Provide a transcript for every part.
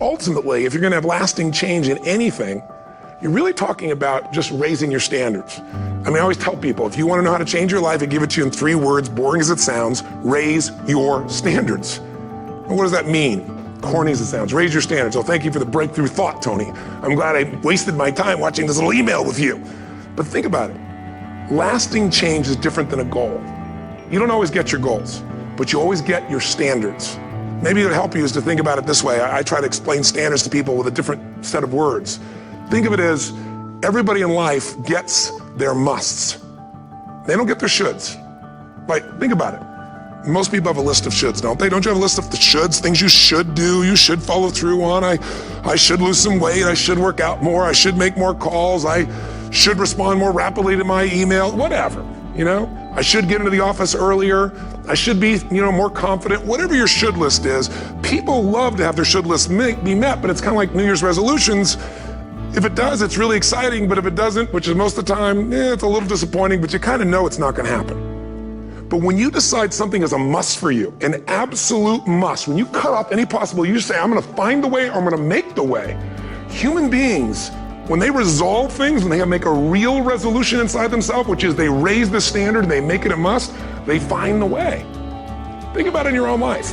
ultimately, if you're gonna have lasting change in anything, you're really talking about just raising your standards. I always tell people, if you wanna know how to change your life, I give it to you in 3 words, boring as it sounds: raise your standards. And what does that mean? Corny as it sounds, raise your standards. Oh, thank you for the breakthrough thought, Tony. I'm glad I wasted my time watching this little email with you. But think about it. Lasting change is different than a goal. You don't always get your goals, but you always get your standards. Maybe it'll help you is to think about it this way. I try to explain standards to people with a different set of words. Think of it as everybody in life gets their musts. They don't get their shoulds. Right, think about it. Most people have a list of shoulds, don't they? Don't you have a list of the shoulds, things you should do, you should follow through on? I should lose some weight, I should work out more, I should make more calls, I should respond more rapidly to my email, whatever, you know? I should get into the office earlier, I should be, more confident, whatever your should list is. People love to have their should list be met, but it's kind of like New Year's resolutions. If it does, it's really exciting, but if it doesn't, which is most of the time, it's a little disappointing, but you kind of know it's not gonna happen. But when you decide something is a must for you, an absolute must, when you cut off any possible, you say, I'm gonna find the way or I'm gonna make the way. Human beings, when they resolve things, when they make a real resolution inside themselves, which is they raise the standard and they make it a must, they find the way. Think about it in your own life.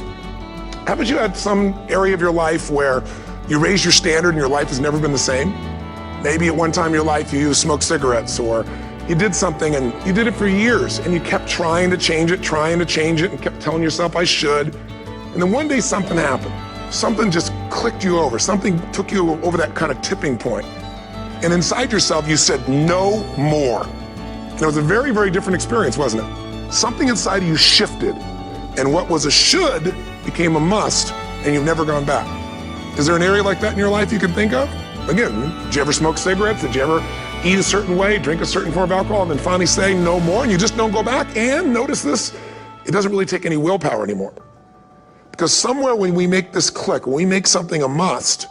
Haven't you had some area of your life where you raise your standard and your life has never been the same? Maybe at one time in your life you smoked cigarettes, or you did something and you did it for years and you kept trying to change it and kept telling yourself I should. And then one day something happened. Something just clicked you over. Something took you over that kind of tipping point. And inside yourself you said, no more. And it was a very, very different experience, wasn't it? Something inside of you shifted, and what was a should became a must, and you've never gone back. Is there an area like that in your life you can think of? Again, did you ever smoke cigarettes? Did you ever eat a certain way, drink a certain form of alcohol, and then finally say no more, and you just don't go back? And notice this, it doesn't really take any willpower anymore. Because somewhere when we make this click, when we make something a must,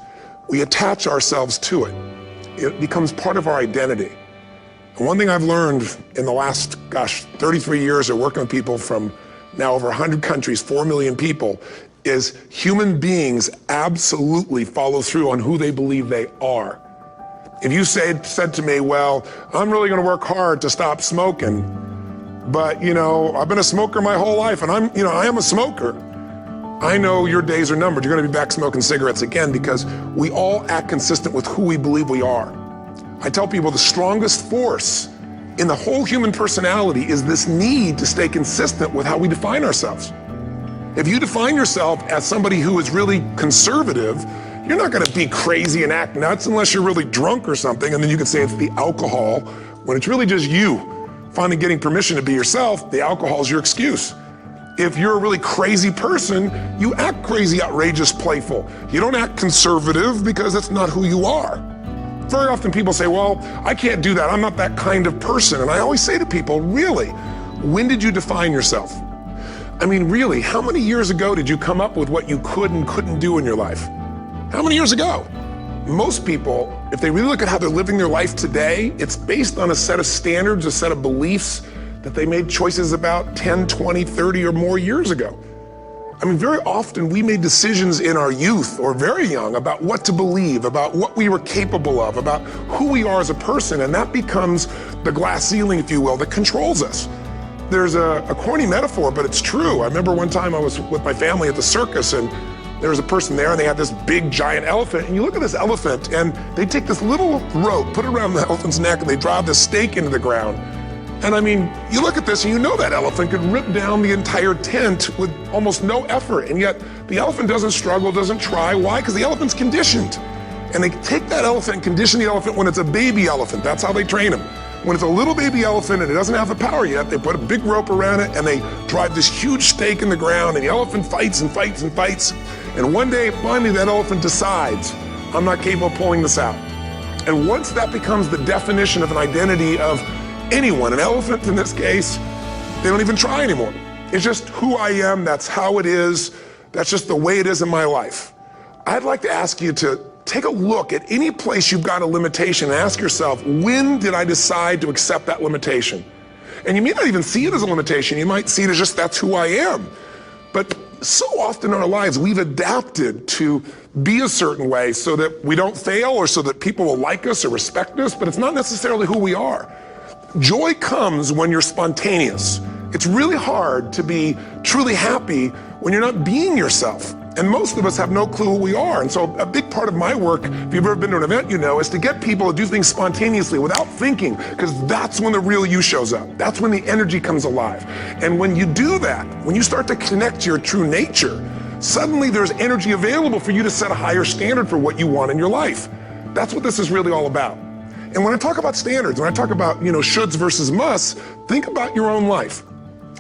we attach ourselves to it. It becomes part of our identity. And one thing I've learned in the last, 33 years of working with people from now over 100 countries, 4 million people, is human beings absolutely follow through on who they believe they are. If you said to me, well, I'm really gonna work hard to stop smoking, but I've been a smoker my whole life and I am a smoker. I know your days are numbered. You're gonna be back smoking cigarettes again, because we all act consistent with who we believe we are. I tell people the strongest force in the whole human personality is this need to stay consistent with how we define ourselves. If you define yourself as somebody who is really conservative, you're not gonna be crazy and act nuts unless you're really drunk or something, and then you can say it's the alcohol, when it's really just you finally getting permission to be yourself. The alcohol is your excuse. If you're a really crazy person, you act crazy, outrageous, playful. You don't act conservative because that's not who you are. Very often people say, well, I can't do that. I'm not that kind of person. And I always say to people, really, when did you define yourself? I mean, really, how many years ago did you come up with what you could and couldn't do in your life? How many years ago? Most people, if they really look at how they're living their life today, it's based on a set of standards, a set of beliefs that they made choices about 10, 20, 30 or more years ago. I mean, very often we made decisions in our youth or very young about what to believe, about what we were capable of, about who we are as a person, and that becomes the glass ceiling, if you will, that controls us. There's a corny metaphor, but it's true. I remember one time I was with my family at the circus, and there was a person there and they had this big giant elephant, and you look at this elephant and they take this little rope, put it around the elephant's neck, and they drive this stake into the ground. And I mean, you look at this and you know that elephant could rip down the entire tent with almost no effort, and yet the elephant doesn't struggle, doesn't try. Why? Because the elephant's conditioned. And they take that elephant and condition the elephant when it's a baby elephant. That's how they train them. When it's a little baby elephant and it doesn't have the power yet, they put a big rope around it and they drive this huge stake in the ground, and the elephant fights and fights and fights. And one day, finally, that elephant decides, I'm not capable of pulling this out. And once that becomes the definition of an identity of anyone, an elephant in this case, they don't even try anymore. It's just who I am, that's how it is, that's just the way it is in my life. I'd like to ask you to take a look at any place you've got a limitation and ask yourself, when did I decide to accept that limitation? And you may not even see it as a limitation, you might see it as just that's who I am. But so often in our lives, we've adapted to be a certain way so that we don't fail or so that people will like us or respect us, but it's not necessarily who we are. Joy comes when you're spontaneous. It's really hard to be truly happy when you're not being yourself. And most of us have no clue who we are. And so a big part of my work, if you've ever been to an event, you know, is to get people to do things spontaneously without thinking, because that's when the real you shows up. That's when the energy comes alive. And when you do that, when you start to connect to your true nature, suddenly there's energy available for you to set a higher standard for what you want in your life. That's what this is really all about. And when I talk about standards, when I talk about, shoulds versus musts, think about your own life.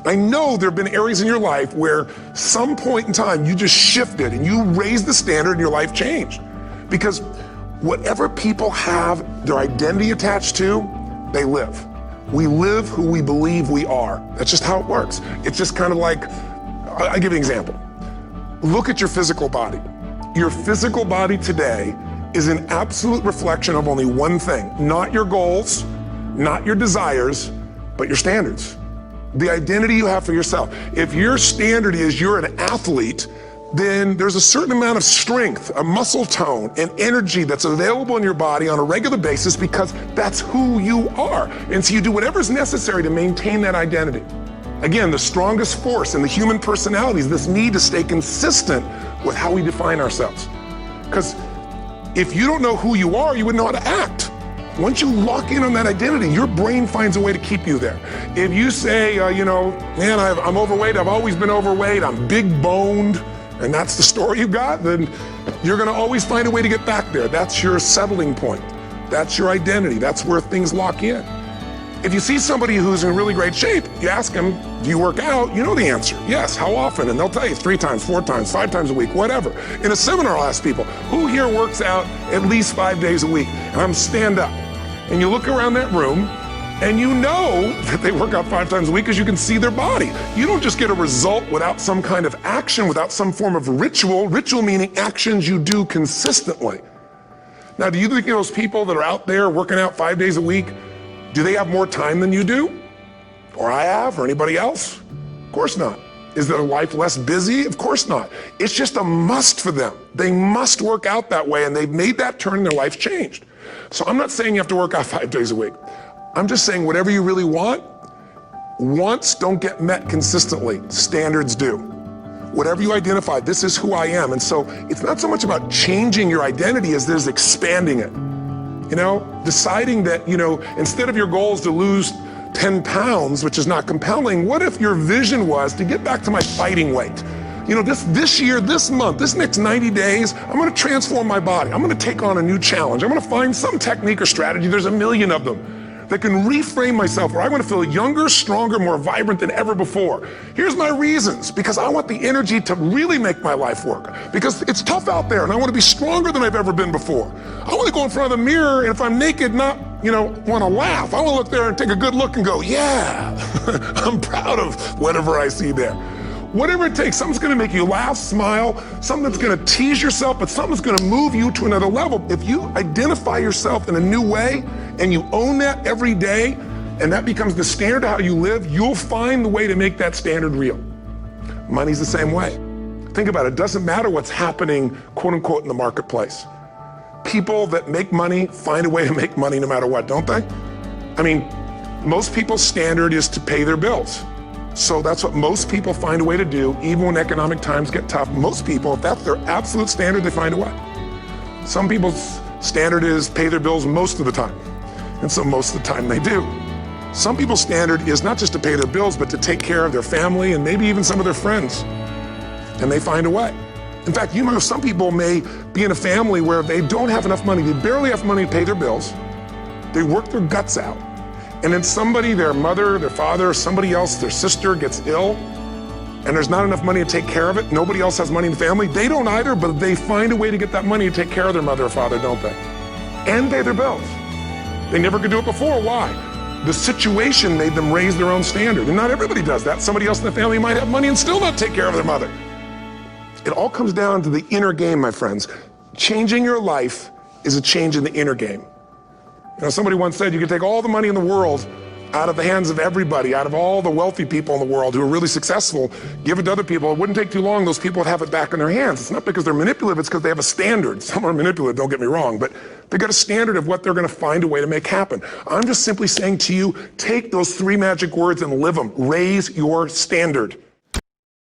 I know there have been areas in your life where some point in time you just shifted and you raised the standard and your life changed. Because whatever people have their identity attached to, they live. We live who we believe we are. That's just how it works. It's just kind of like, I'll give you an example. Look at your physical body. Your physical body today is an absolute reflection of only one thing, not your goals, not your desires, but your standards. The identity you have for yourself. If your standard is you're an athlete, then there's a certain amount of strength, a muscle tone, and energy that's available in your body on a regular basis because that's who you are. And so you do whatever's necessary to maintain that identity. Again, the strongest force in the human personality is this need to stay consistent with how we define ourselves. Because if you don't know who you are, you wouldn't know how to act. Once you lock in on that identity, your brain finds a way to keep you there. If you say, man, I'm overweight, I've always been overweight, I'm big boned, and that's the story you got, then you're gonna always find a way to get back there. That's your settling point. That's your identity. That's where things lock in. If you see somebody who's in really great shape, you ask them, do you work out? You know the answer. Yes, how often? And they'll tell you 3 times, 4 times, 5 times a week, whatever. In a seminar, I'll ask people, who here works out at least 5 days a week? And I'm stand up. And you look around that room and you know that they work out 5 times a week because you can see their body. You don't just get a result without some kind of action, without some form of ritual. Ritual meaning actions you do consistently. Now, do you think those people that are out there working out 5 days a week, do they have more time than you do? Or I have, or anybody else? Of course not. Is their life less busy? Of course not. It's just a must for them. They must work out that way, and they've made that turn and their life's changed. So I'm not saying you have to work out 5 days a week. I'm just saying whatever you really want, wants don't get met consistently. Standards do. Whatever you identify, this is who I am. And so it's not so much about changing your identity as there's expanding it. Deciding that, instead of your goal is to lose 10 pounds, which is not compelling, what if your vision was to get back to my fighting weight? This year, this month, this next 90 days, I'm gonna transform my body. I'm gonna take on a new challenge. I'm gonna find some technique or strategy, there's a million of them, that can reframe myself where I want to feel younger, stronger, more vibrant than ever before. Here's my reasons, because I want the energy to really make my life work. Because it's tough out there and I want to be stronger than I've ever been before. I want to go in front of the mirror and if I'm naked, not, want to laugh. I want to look there and take a good look and go, yeah, I'm proud of whatever I see there. Whatever it takes, something's gonna make you laugh, smile, something that's gonna tease yourself, but something's gonna move you to another level. If you identify yourself in a new way and you own that every day, and that becomes the standard of how you live, you'll find the way to make that standard real. Money's the same way. Think about it, it doesn't matter what's happening, quote unquote, in the marketplace. People that make money find a way to make money no matter what, don't they? I mean, most people's standard is to pay their bills. So that's what most people find a way to do, even when economic times get tough. Most people, if that's their absolute standard, they find a way. Some people's standard is pay their bills most of the time. And so most of the time they do. Some people's standard is not just to pay their bills, but to take care of their family and maybe even some of their friends. And they find a way. In fact, some people may be in a family where they don't have enough money. They barely have money to pay their bills. They work their guts out. And then somebody, their mother, their father, somebody else, their sister gets ill, and there's not enough money to take care of it. Nobody else has money in the family. They don't either, but they find a way to get that money to take care of their mother or father, don't they? And pay their bills. They never could do it before. Why? The situation made them raise their own standard. And not everybody does that. Somebody else in the family might have money and still not take care of their mother. It all comes down to the inner game, my friends. Changing your life is a change in the inner game. Somebody once said you can take all the money in the world, out of the hands of everybody, out of all the wealthy people in the world who are really successful, give it to other people. It wouldn't take too long. Those people would have it back in their hands. It's not because they're manipulative. It's because they have a standard. Some are manipulative, don't get me wrong, but they've got a standard of what they're going to find a way to make happen. I'm just simply saying to you, take those 3 magic words and live them. Raise your standard.